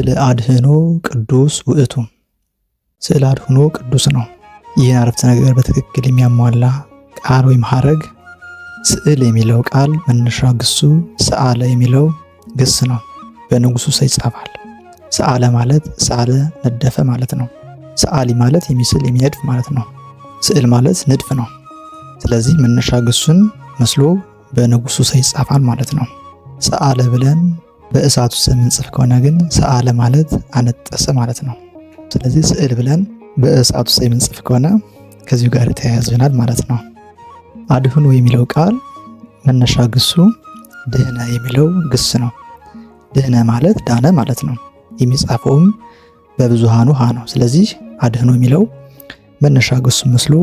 ስዕለ አድኅኖ ቅዱስ ውእቱ። ስዕለ አድኅኖ ቅዱስ ነው። ይህን አረፍተ ነገር በትክክል የሚያሟላ ቃል ወይም ሐረግ ስዕል የሚለው ቃል መነሻ ግሱ ሰአለ የሚለው ግስ ነው። በንጉሱ ሰ ይጻፋል። ሰአለ ማለት ሰአለ ነደፈ ማለት ነው። ሰአሊ ማለት የሚስል የሚነድፍ ማለት ነው። ስዕል ማለት ንድፍ ነው። ስለዚህ መነሻ ግሱን መስሎ በንጉሱ ሰ ይጻፋል ማለት ነው። ሰአለ ብለን በእሳቱ ሰ የምንጽፍ ከሆነ ግን ሰአለ ማለት አነጠሰ ማለት ነው። ስለዚህ ስዕል ብለን በእሳቱ ሰ የምንጽፍ ከሆነ ከዚሁ ጋር የተያያዘ ይሆናል ማለት ነው። አድኅኖ የሚለው ቃል መነሻ ግሱ ድህነ የሚለው ግስ ነው። ድህነ ማለት ዳነ ማለት ነው። የሚጻፈውም በብዙሃኑ ሀ ነው። ስለዚህ አድኅኖ የሚለው መነሻ ግሱ መስሎ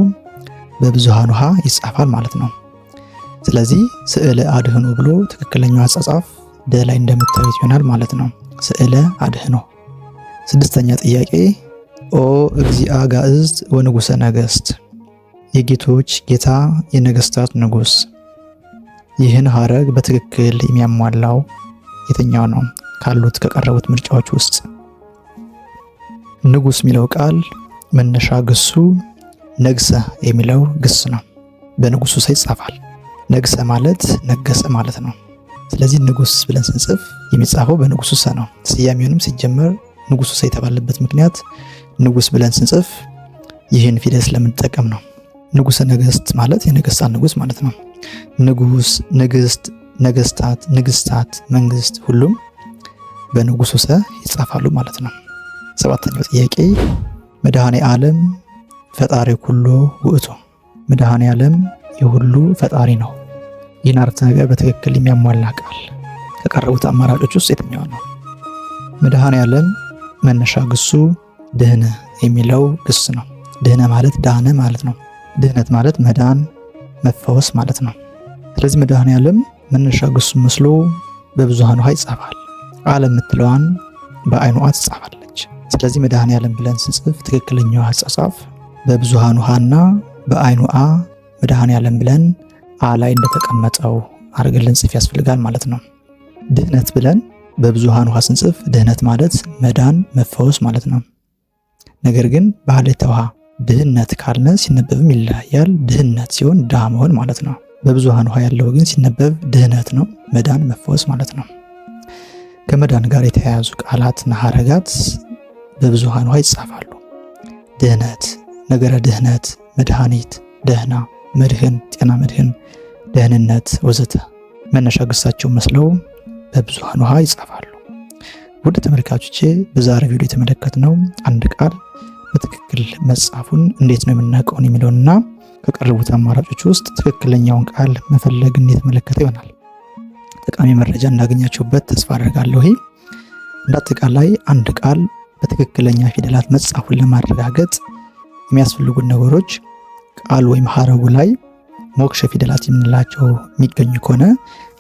በብዙሃኑ ሀ ይጻፋል ማለት ነው። ስለዚህ ስዕለ አድኅኖ ብሎ ትክክለኛው አጻጻፍ ደ ላይ እንደምታዩት ይሆናል ማለት ነው። ስዕለ አድኅኖ። ስድስተኛ ጥያቄ ኦ እግዚአ ጋእዝት ወንጉሰ ነገሥት፣ የጌቶች ጌታ የነገሥታት ንጉሥ። ይህን ሐረግ በትክክል የሚያሟላው የትኛው ነው ካሉት ከቀረቡት ምርጫዎች ውስጥ? ንጉሥ የሚለው ቃል መነሻ ግሱ ነግሰ የሚለው ግስ ነው። በንጉሱ ሰ ይጻፋል። ነግሰ ማለት ነገሰ ማለት ነው። ስለዚህ ንጉሥ ብለን ስንጽፍ የሚጻፈው በንጉሱ ሰ ነው። ስያሜውንም ሲጀመር ንጉሱ ሰ የተባለበት ምክንያት ንጉሥ ብለን ስንጽፍ ይህን ፊደል ስለምንጠቀም ነው። ንጉሠ ነገሥት ማለት የነገሥታት ንጉሥ ማለት ነው። ንጉሥ፣ ንግሥት፣ ነገሥታት፣ ንግሥታት፣ መንግስት ሁሉም በንጉሱ ሰ ይጻፋሉ ማለት ነው። ሰባተኛው ጥያቄ መድኃኔ ዓለም ፈጣሪ ኩሎ ውእቱ። መድኃኔ ዓለም የሁሉ ፈጣሪ ነው። ይህን አረፍተ ነገር በትክክል የሚያሟላ ቃል ከቀረቡት አማራጮች ውስጥ የትኛው ነው? መድኃኔ ዓለም መነሻ ግሱ ድህነ የሚለው ግስ ነው። ድህነ ማለት ዳነ ማለት ነው። ድህነት ማለት መዳን፣ መፈወስ ማለት ነው። ስለዚህ መድኃኔ ዓለም መነሻ ግሱ መስሎ በብዙሃኑ ሀ ይጻፋል። ዓለም የምትለዋን በአይኑ አ ትጻፋለች። ስለዚህ መድኃኔ ዓለም ብለን ስንጽፍ ትክክለኛው አጻጻፍ በብዙሃኑ ሀና በአይኑ አ መድኃኔ ዓለም ብለን አ ላይ እንደተቀመጠው አድርገን ልንጽፍ ያስፈልጋል ማለት ነው። ድህነት ብለን በብዙሃኑ ሀ ስንጽፍ ድህነት ማለት መዳን፣ መፈወስ ማለት ነው። ነገር ግን በሀሌተ ውሃ ድህነት ካልነ ሲነበብም ይለያያል። ድህነት ሲሆን ድሃ መሆን ማለት ነው። በብዙሃኑ ሀ ያለው ግን ሲነበብ ድህነት ነው፣ መዳን፣ መፈወስ ማለት ነው። ከመዳን ጋር የተያያዙ ቃላትና ሐረጋት በብዙሃኑ ሀ ይጻፋሉ። ድህነት፣ ነገረ ድህነት፣ መድኃኒት፣ ደህና፣ መድህን፣ ጤና መድህን፣ ደህንነት ወዘተ መነሻ ግሳቸው መስለው በብዙሃኑ ሀ ይጻፋሉ። ውድ ተመልካቾቼ በዛሬ ቪዲዮ የተመለከትነው አንድ ቃል በትክክል መጻፉን እንዴት ነው የምናውቀውን የሚለውንና ከቀረቡት አማራጮች ውስጥ ትክክለኛውን ቃል መፈለግን የተመለከተ ይሆናል። ጠቃሚ መረጃ እንዳገኛችሁበት ተስፋ አደርጋለሁ። እንዳጠቃላይ አንድ ቃል በትክክለኛ ፊደላት መጻፉን ለማረጋገጥ የሚያስፈልጉን ነገሮች ቃል ወይም ሐረጉ ላይ ሞክሸ ፊደላት የምንላቸው የሚገኙ ከሆነ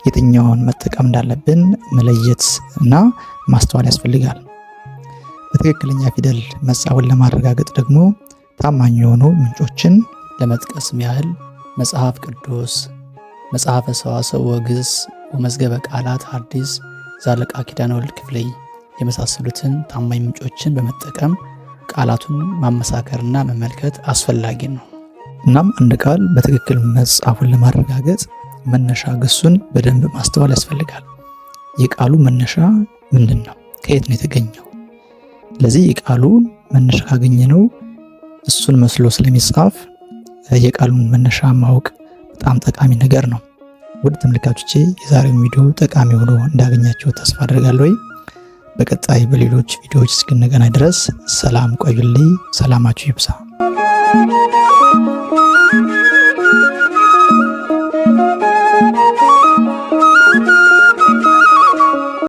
የትኛውን መጠቀም እንዳለብን መለየት እና ማስተዋል ያስፈልጋል። በትክክለኛ ፊደል መጻፉን ለማረጋገጥ ደግሞ ታማኝ የሆኑ ምንጮችን ለመጥቀስም ያህል መጽሐፍ ቅዱስ፣ መጽሐፈ ሰዋስው ወግስ ወመዝገበ ቃላት ሐዲስ ዛለቃ ኪዳነ ወልድ ክፍሌ የመሳሰሉትን ታማኝ ምንጮችን በመጠቀም ቃላቱን ማመሳከርና መመልከት አስፈላጊ ነው። እናም አንድ ቃል በትክክል መጻፉን ለማረጋገጥ መነሻ ግሱን በደንብ ማስተዋል ያስፈልጋል። የቃሉ መነሻ ምንድን ነው? ከየት ነው የተገኘው? ለዚህ የቃሉ መነሻ ካገኘነው እሱን መስሎ ስለሚጻፍ የቃሉን መነሻ ማወቅ በጣም ጠቃሚ ነገር ነው። ውድ ተመልካቾቼ የዛሬው ቪዲዮ ጠቃሚ ሆኖ እንዳገኛችሁ ተስፋ አድርጋለሁ። በቀጣይ በሌሎች ቪዲዮዎች እስክንገናኝ ድረስ ሰላም ቆዩልኝ። ሰላማችሁ ይብዛ።